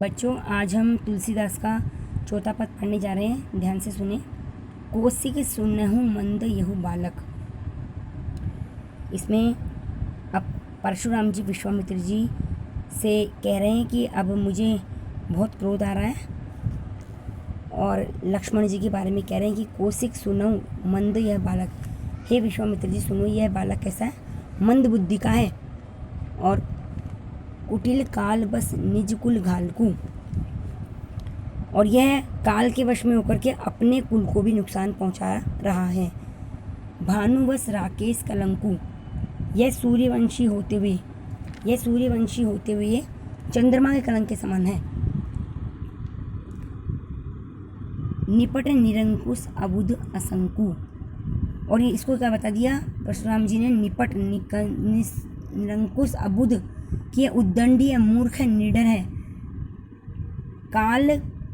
बच्चों, आज हम तुलसीदास का चौथा पद पढ़ने जा रहे हैं। ध्यान से सुने। कोसिक सुनहु मंद यहु बालक। इसमें अब परशुराम जी विश्वामित्र जी से कह रहे हैं कि अब मुझे बहुत क्रोध आ रहा है, और लक्ष्मण जी के बारे में कह रहे हैं कि कोसिक सुनहु मंद यह बालक। हे विश्वामित्र जी, सुनो, यह बालक कैसा है? मंद बुद्धि का है और कुटिल काल बस निज कुल घालकू, और यह काल के वश में होकर के अपने कुल को भी नुकसान पहुंचा रहा है। भानुवश राकेश कलंकु, यह सूर्यवंशी होते हुए चंद्रमा के कलंक के समान है। निपट निरंकुश अबुध असंकु, और ये इसको क्या बता दिया परशुराम जी ने? निपट निरंकुश अबुध, कि उद्दंडी है, मूर्ख है, निडर है। काल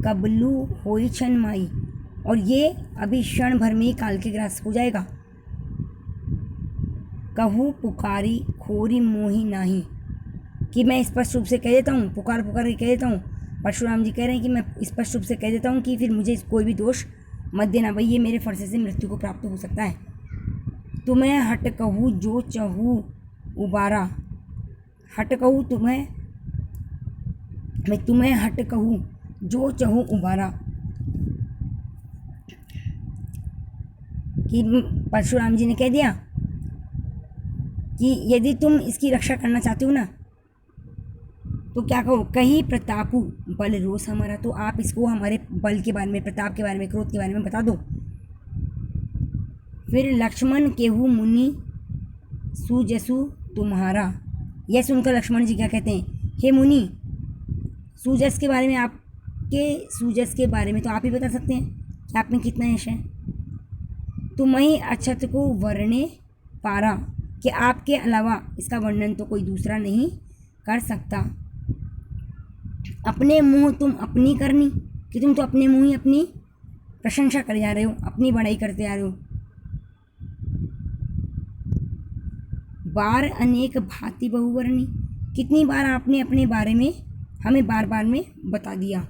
कबलू होई क्षण माई, और ये अभी क्षण भर में ही काल के ग्रास हो जाएगा। कहूँ पुकारी खोरी मोही नाही, कि मैं स्पष्ट रूप से कह देता हूँ, पुकार के कह देता हूँ। परशुराम जी कह रहे हैं कि मैं स्पष्ट रूप से कह देता हूँ कि फिर मुझे कोई भी दोष मत देना, भाई ये मेरे फरसे से मृत्यु को प्राप्त हो सकता है। तुम्हें हट कहूँ जो चहूँ उबारा, हट कहूँ मैं तुम्हें हट कहूँ जो चहूँ उबारा, कि परशुराम जी ने कह दिया कि यदि तुम इसकी रक्षा करना चाहते हो ना, तो क्या कहो? कहीं प्रतापु बल रोष हमारा, तो आप इसको हमारे बल के बारे में, प्रताप के बारे में, क्रोध के बारे में बता दो। फिर लक्ष्मण केहू मुनि सुजसु तुम्हारा, यह सुनकर लक्ष्मण जी क्या कहते हैं? हे मुनि, सूजस के बारे में, आपके सूजस के बारे में तो आप ही बता सकते हैं कि आप में कितना यश है। तुम्हें अक्षत को वर्णे पारा, कि आपके अलावा इसका वर्णन तो कोई दूसरा नहीं कर सकता। अपने मुंह तुम अपनी करनी, कि तुम तो अपने मुंह ही अपनी प्रशंसा करे जा रहे हो, अपनी बड़ाई करते जा रहे हो। बार अनेक भांति बहुवर्णी, कितनी बार आपने अपने बारे में हमें बार बार में बता दिया।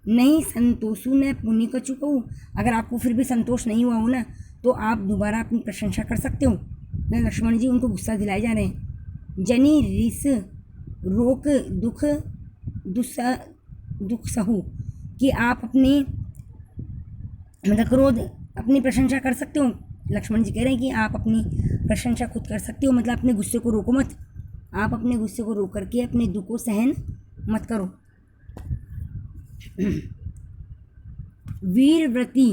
नहीं संतोषु न पुण्य कछु कहूँ, अगर आपको फिर भी संतोष नहीं हुआ हो ना, तो आप दोबारा अपनी प्रशंसा कर सकते हो ना। लक्ष्मण जी उनको गुस्सा दिलाए जा रहे हैं। जनी रिस रोक दुख सहु, कि आप अपनी मतलब क्रोध अपनी प्रशंसा कर सकते हो। लक्ष्मण जी कह रहे हैं कि आप अपनी प्रशंसा खुद कर सकते हो, मतलब अपने गुस्से को रोको मत। आप अपने गुस्से को रोक करके अपने दुख को सहन मत करो। वीरव्रती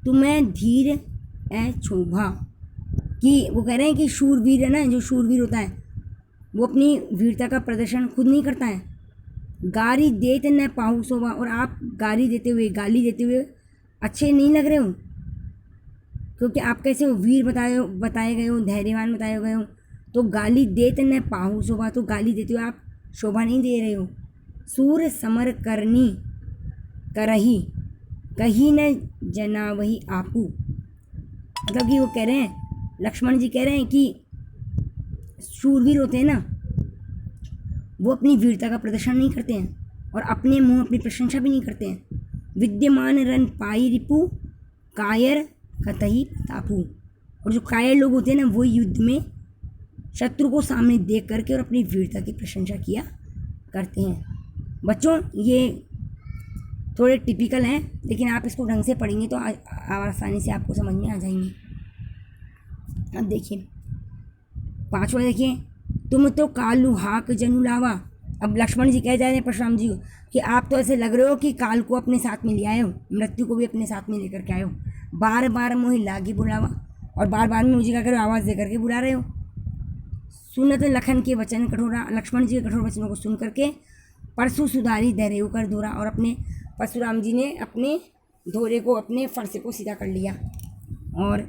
तुम्हें धीर ए क्षोभा, कि वो कह रहे हैं कि शूरवीर है ना, जो शूरवीर होता है वो अपनी वीरता का प्रदर्शन खुद नहीं करता है। गारी देते न पाहु शोभा, और आप गाली देते हुए अच्छे नहीं लग रहे हो, क्योंकि आप कैसे हो? वीर बताए गए हो, धैर्यवान बताए गए हो। तो गाली देते न पाहु शोभा, तो गाली देते हुए आप शोभा नहीं दे रहे हो। सूर समर करनी करही, कहीं न जना वही आपू, मतलब कि वो कह रहे हैं, लक्ष्मण जी कह रहे हैं कि शूरवीर होते हैं ना, वो अपनी वीरता का प्रदर्शन नहीं करते हैं और अपने मुंह अपनी प्रशंसा भी नहीं करते हैं। विद्यमान रन पाई रिपु कायर कतही तापू, और जो कायर लोग होते हैं ना, वो युद्ध में शत्रु को सामने देख करके और अपनी वीरता की प्रशंसा किया करते हैं। बच्चों, ये थोड़े टिपिकल हैं, लेकिन आप इसको ढंग से पढ़ेंगे तो आसानी से आपको समझ में आ जाएंगे। अब देखिए पांचवा, देखिए, तुम तो कालू हाक जनु लावा। अब लक्ष्मण जी कह जा रहे हैं परशुराम जी को कि आप तो ऐसे लग रहे हो कि काल को अपने साथ में ले आए हो, मृत्यु को भी अपने साथ में लेकर के आए हो। बार बार मोहि लागी बुलावा, और बार बार में मुझे क्या करो? आवाज़ दे करके बुला रहे हो। सुनत लखन के वचन कठोरा, लक्ष्मण जी के कठोर वचनों को सुन करके परशु सुधारी धैर्य कर धोरा, और अपने परशुराम जी ने अपने धोरे को, अपने फरसे को सीधा कर लिया। और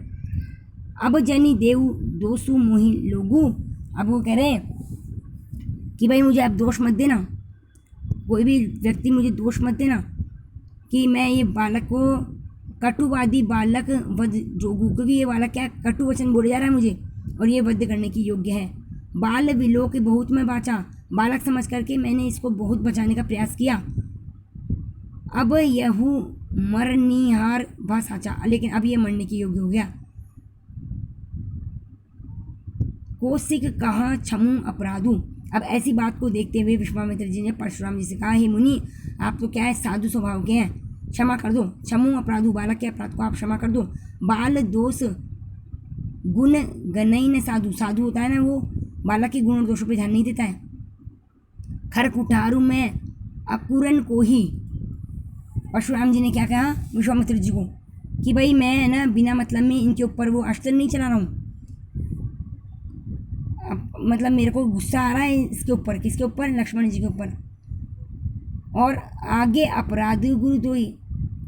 अब जनी देव दोषु मोहि लोगू, अब वो कह रहे हैं कि भाई मुझे आप दोष मत देना, कोई भी व्यक्ति मुझे दोष मत देना कि मैं ये बालक को कटुवादी बालक वध जोगू, क्योंकि ये बालक क्या कटु वचन बोले जा रहा है मुझे, और ये वध करने की योग्य है। बाल विलोक बहुत मैं बाचा, बालक समझ करके मैंने इसको बहुत बचाने का प्रयास किया। अब यहू मरनिहार भा साचा, लेकिन अब ये मरने के योग्य हो गया। कौशिक कहा क्षमु अपराधु। अब ऐसी बात को देखते हुए विश्वामित्र जी ने परशुराम जी से कहा, हे मुनि, आप तो क्या है, साधु स्वभाव के हैं, क्षमा कर दो। क्षमु अपराधु, बालक के अपराध को आप क्षमा कर दो। बाल दोष गुण गणई न साधु, साधु होता है ना वो बालक के गुण और दोषों पर ध्यान नहीं देता है। खर कुठारू में अपूरन को ही, परशुराम जी ने क्या कहा विश्वामित्र जी को कि भाई मैं ना बिना मतलब में इनके ऊपर वो अस्त्र नहीं चला रहा हूँ, मतलब मेरे को गुस्सा आ रहा है इसके ऊपर, किसके ऊपर, लक्ष्मण जी के ऊपर। और आगे अपराध गुरु तो ही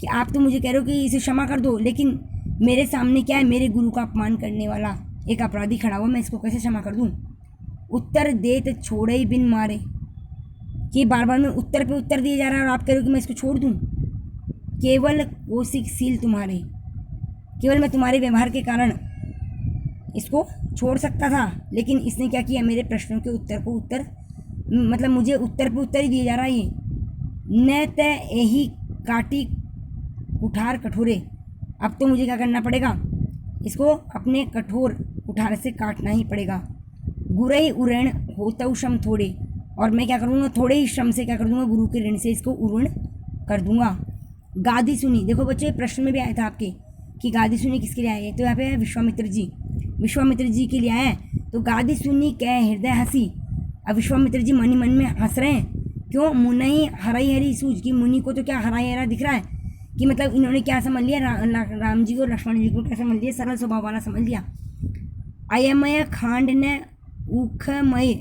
कि आप तो मुझे कह रहे हो कि इसे क्षमा कर दो, लेकिन मेरे सामने क्या है, मेरे गुरु का अपमान करने वाला एक अपराधी खड़ा हुआ, मैं इसको कैसे क्षमा कर दूँ। उत्तर देत छोड़े बिन मारे, कि बार बार में उत्तर पे उत्तर दिया जा रहा है और आप कह रहे हो कि मैं इसको छोड़ दूँ। केवल कौशिकशील तुम्हारे, केवल मैं तुम्हारे व्यवहार के कारण इसको छोड़ सकता था, लेकिन इसने क्या किया, मेरे प्रश्नों के उत्तर को उत्तर, मतलब मुझे उत्तर पे उत्तर ही दिया जा रहा है। ये न तय यही काटी कुठार कठोरे, अब तो मुझे क्या करना पड़ेगा, इसको अपने कठोर कुठार से काटना ही पड़ेगा। गुरई उरण होता श्रम थोड़े, और मैं क्या करूँगा, थोड़े ही श्रम से क्या कर दूँगा, गुरु के ऋण से इसको उरण कर दूँगा। गादी सुनी, देखो बच्चे प्रश्न में भी आया था आपके कि गादी सुनी किसके लिए आए है, तो यहाँ पे है विश्वामित्र जी, विश्वामित्र जी के लिए आया है। तो गादी सुनी कह हृदय हंसी, अब विश्वामित्र जी मन ही मन में हंस रहे हैं। क्यों, मुनई हराई हरी सूझ, कि मुनि को तो क्या हराई हरा दिख रहा है, कि मतलब इन्होंने क्या समझ लिया, राम जी को लक्ष्मण जी को क्या समझ लिया, सरल स्वभाव वाला समझ लिया। अयमय खांड न उखमय,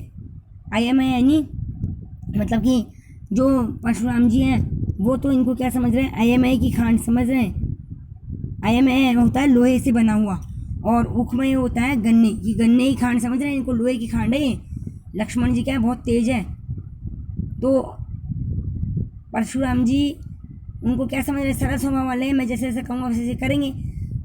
अयमय यानी मतलब कि जो परशुराम जी हैं वो तो इनको क्या समझ रहे हैं, अयमय की खांड समझ रहे हैं। अयमय होता है लोहे से बना हुआ, और उखमय होता है गन्ने की, गन्ने की खांड समझ रहे हैं, इनको लोहे की खांड है। लक्ष्मण जी क्या है, बहुत तेज है, तो परशुराम जी उनको क्या समझ रहे हैं, सरल स्वभाव वाले हैं, मैं जैसे जैसे कहूँगा वैसे वैसे करेंगे।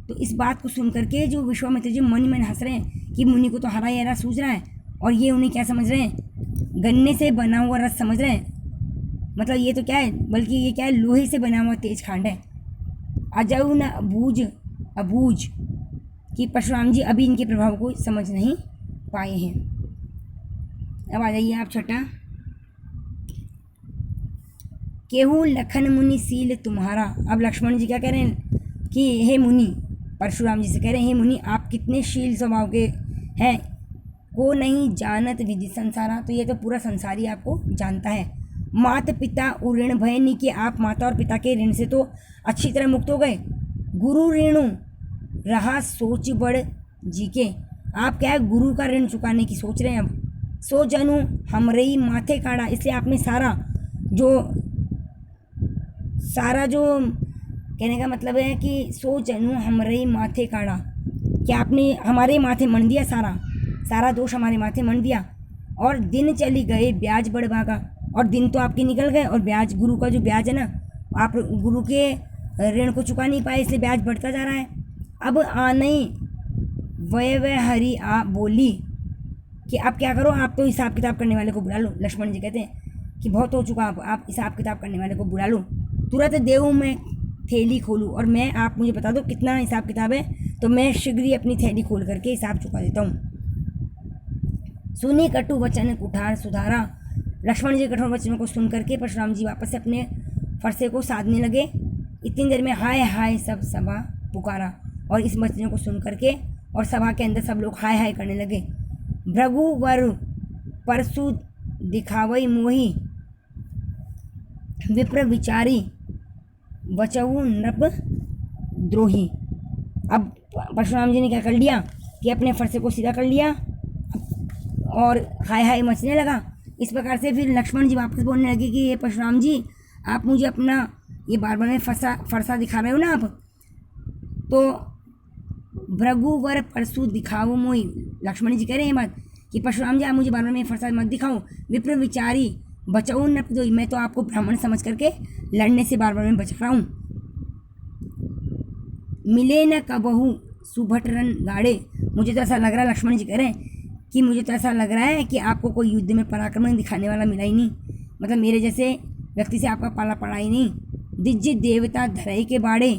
तो इस बात को सुन करके जो विश्वामित्र जी मन ही मन हंस रहे हैं कि मुनि को तो हरा हरा सूझ रहा है, और ये उन्हें क्या समझ रहे हैं, गन्ने से बना हुआ रस समझ रहे हैं। मतलब ये तो क्या है, बल्कि ये क्या है, लोहे से बना हुआ तेज खांड है। अजऊ न अबूझ, अबूझ कि परशुराम जी अभी इनके प्रभाव को समझ नहीं पाए हैं। अब आ जाइए आप छठा, केहू लखन मुनि सील तुम्हारा। अब लक्ष्मण जी क्या कह रहे हैं कि हे मुनि, परशुराम जी से कह रहे हैं, हे मुनि आप कितने शील स्वभाव के हैं, को नहीं जानत विधि संसारा, तो ये तो पूरा संसार ही आपको जानता है। माता पिता ऋण भय नहीं, कि आप माता और पिता के ऋण से तो अच्छी तरह मुक्त हो गए। गुरु ऋणु रहा सोच बड़ जी के, आप क्या है, गुरु का ऋण चुकाने की सोच रहे हैं। अब सो जनू हमरे माथे काढ़ा, इसलिए आपने सारा जो कहने का मतलब है कि सो जनू हमरे माथे काढ़ा, कि आपने हमारे माथे मण दिया, सारा दोष हमारे माथे मण दिया। और दिन चली गए ब्याज बढ़ भागा, और दिन तो आपके निकल गए, और ब्याज, गुरु का जो ब्याज है ना, आप गुरु के ऋण को चुका नहीं पाए, इसलिए ब्याज बढ़ता जा रहा है। अब आने वह हरी आ बोली कि आप क्या करो, आप तो हिसाब किताब करने वाले को बुला लो। लक्ष्मण जी कहते हैं कि बहुत हो चुका, आप हिसाब किताब करने वाले को बुला लो। तुरंत देव मैं थैली खोलूँ, और मैं, आप मुझे बता दो कितना हिसाब किताब है, तो मैं शीघ्र ही अपनी थैली खोल करके हिसाब चुका देता हूँ। सुनी कटु वचन कुठार सुधारा, लक्ष्मण जी कठोर वचनों को सुन करके परशुराम जी वापस से अपने फरसे को साधने लगे। इतनी देर में हाय हाय सब सभा पुकारा, और इस वचनों को सुन करके और सभा के अंदर सब लोग हाय हाय करने लगे। भृगुवर परसु दिखावई मोही, विप्र विचारी बचऊ नृप द्रोही। अब परशुराम जी ने क्या कर लिया कि अपने फरसे को सीधा कर लिया और हाय हाय मचने लगा। इस प्रकार से फिर लक्ष्मण जी वापस बोलने लगे कि ये परशुराम जी, आप मुझे अपना ये बार बार में फरसा दिखा रहे हो ना आप, तो भृगुवर परसु दिखाओ मोई, लक्ष्मण जी कह रहे हैं बात कि परशुराम जी आप मुझे बार बार में फरसा मत दिखाओ। विप्र विचारी बचाओ न दो, मैं तो आपको ब्राह्मण समझ करके लड़ने से बार बार में बचा रहा हूँ। मिले न कबहू सुभट रन गाड़े, मुझे तो ऐसा लग रहा है लक्ष्मण जी कह रहे हैं कि मुझे तो ऐसा लग रहा है कि आपको कोई युद्ध में पराक्रम दिखाने वाला मिला ही नहीं, मतलब मेरे जैसे व्यक्ति से आपका पाला पड़ा ही नहीं। दिज्य देवता धरई के बाड़े,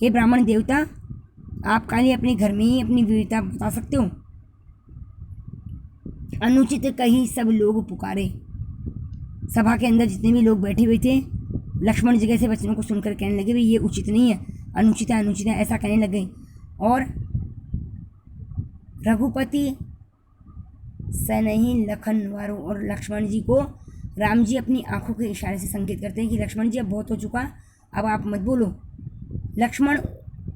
हे ब्राह्मण देवता, आप खाली अपने घर में ही अपनी वीरता बता सकते हो। अनुचित कही सब लोग पुकारे। सभा के अंदर जितने भी लोग बैठे हुए थे लक्ष्मण जी के ऐसे वचनों को सुनकर कहने लगे, भाई ये उचित नहीं है, अनुचित है, अनुचित है, ऐसा कहने लगे। और रघुपति सनहि लखन वारो, और लक्ष्मण जी को राम जी अपनी आंखों के इशारे से संकेत करते हैं कि लक्ष्मण जी अब बहुत हो चुका, अब आप मत बोलो। लक्ष्मण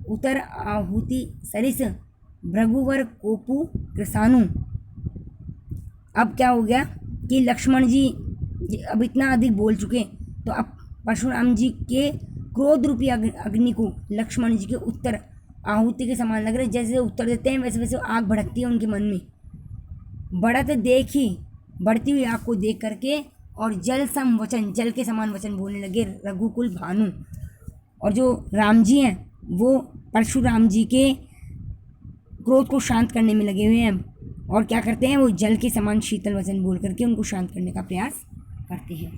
उतर आहुति सरिस भृगुवर कोपु कृसानु। अब क्या हो गया कि लक्ष्मण जी अब इतना अधिक बोल चुके, तो अब परशुराम जी के क्रोध रूपी अग्नि को लक्ष्मण जी के उत्तर आहुति के समान लग रहे, जैसे उत्तर देते हैं वैसे वैसे आग भड़कती है उनके मन में। बढ़त देखी, बढ़ती हुई आग को देख करके, और जल सम वचन, जल के समान वचन बोलने लगे रघुकुल भानु। और जो राम जी हैं वो परशुराम जी के क्रोध को शांत करने में लगे हुए हैं, और क्या करते हैं, वो जल के समान शीतल वचन बोल करके उनको शांत करने का प्रयास करते हैं।